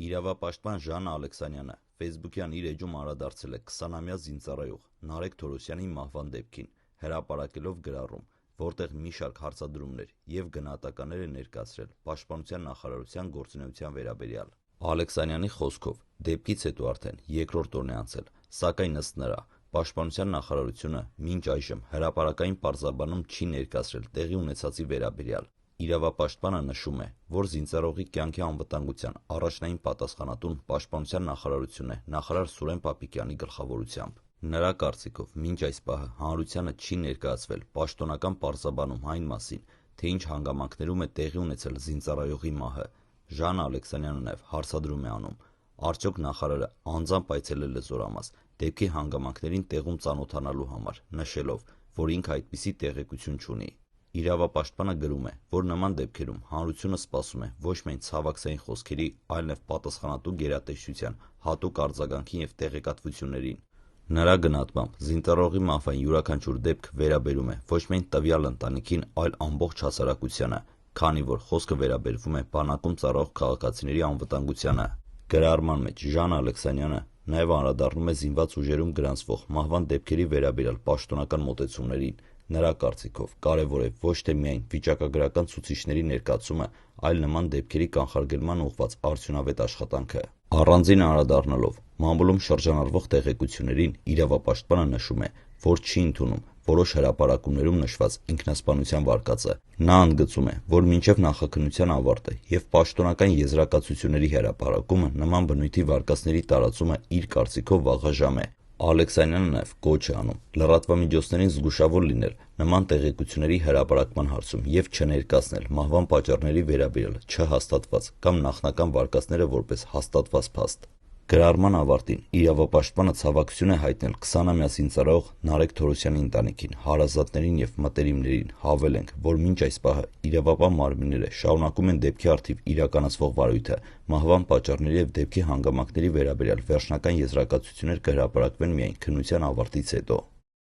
Իրավապաշտպան Ժաննա Ալեքսանյանը Facebook-յան իր էջում անդրադարձել է 20-ամյա զինծառայող Նարեկ Թորոսյանի մահվան դեպքին, հրապարակելով գրառում, որտեղ մի շարք հարցադրումներ և գնահատականներ է ներկայացրել Պաշտպանության նախարարության գործունեության վերաբերյալ։ Ալեքսանյանի խոսքով, դեպքից հետո արդեն երկրորդ օրն է անցել, սակայն ըստ նրա, Պաշտպանության նախարարությունը մինչ այժմ հրապարակային պարզաբանում չի ներկայացրել տեղի ունեցածի վերաբերյալ։ Իրավապաշտպանը նշում է, որ զինծառայողի կյանքի անվտանգության առաջնային պատասխանատուն Պաշտպանության նախարարությունն է նախարար Սուրեն Պապիկյանի գլխավորությամբ։ Նրա կարծիքով, մինչ այս պահը հանրությանը չի ներկայացվել պաշտոնական պարզաբանում այն մասին, թե ինչ հանգամանքներում է տեղի ունեցել զինծառայողի մահը։ Ժաննա Ալեքսանյանը նաև հարցադրում է անում, արդյոք նախարարը անձամբ այցելել է Զորամաս դեպքի հանգամանքներին տեղում ծանոթանալու համար, նշելով, որ ինքը այդպիսի տեղեկություն չունի։ Իրավապաշտպանը գրում է, որ նման դեպքերում հանրությունը սպասում է ոչ միայն ցավակցային խոսքերի, այլ նաև պատասխանատու գերատեսչության, հատուկ արձագանքին և տեղեկատվություններին։ Նրա գնահատմամբ, զինծառայողի մահվան յուրաքանչյուր դեպք վերաբերում է ոչ միայն տվյալ ընտանիքին, այլ ամբողջ հասարակությանը, քանի որ խոսքը վերաբերվում է բանակում ծառայող քաղաքացիների անվտանգությանը։ Գրառման մեջ Ժաննա Ալեքսանյանը նաև անդրադառնում է զինված ուժերում գրանցվող մահվան դեպքերի վերաբերյալ պաշտոնական մոտեցումներին։ Նրա կարծիքով կարևոր է ոչ թե միայն վիճակագրական ցուցիչների ներկայացումը, այլ նման դեպքերի կանխարգելման ուղղված արդյունավետ աշխատանքը։ Առանձին անդրադառնալով մամուլում շրջանառվող տեղեկություններին, իրավապաշտպանը նշում է, որ չի ընդունում որոշ հրապարակումներում նշված ինքնասպանության վարկածը։ Նա ընդգծում է, որ մինչև նախաքննության ավարտը և պաշտոնական եզրակացությունների հրապարակումը նման բնույթի վարկածների տարածումը իր կարծիքով վաղաժամ է։ Ալեքսանյանը նաև կոչ է անում լրատվամիջոցներին զգուշավոր լինել նման տեղեկությունների հրապարակման հարցում և չներկայացնել մահվան պատճառների վերաբերյալ չհաստատված կամ նախնական վարկածները որպես հաստատված փաստ։ Գրառման ավարտին իրավապաշտպանը ցավակցություն է հայտնել 20-ամյա զինծառայող Նարեկ Թորոսյանի ընտանիքին, հարազատներին և մտերիմներին, հավելենք, որ մինչ այս պահը իրավապահ մարմինները շարունակում են դեպքի առթիվ իրականացվող վարույթը, մահվան պատճառների և դեպքի հանգամանքների վերաբերյալ վերջնական եզրակացություններ կհրապարակվեն միայն քննության ավարտից հետո։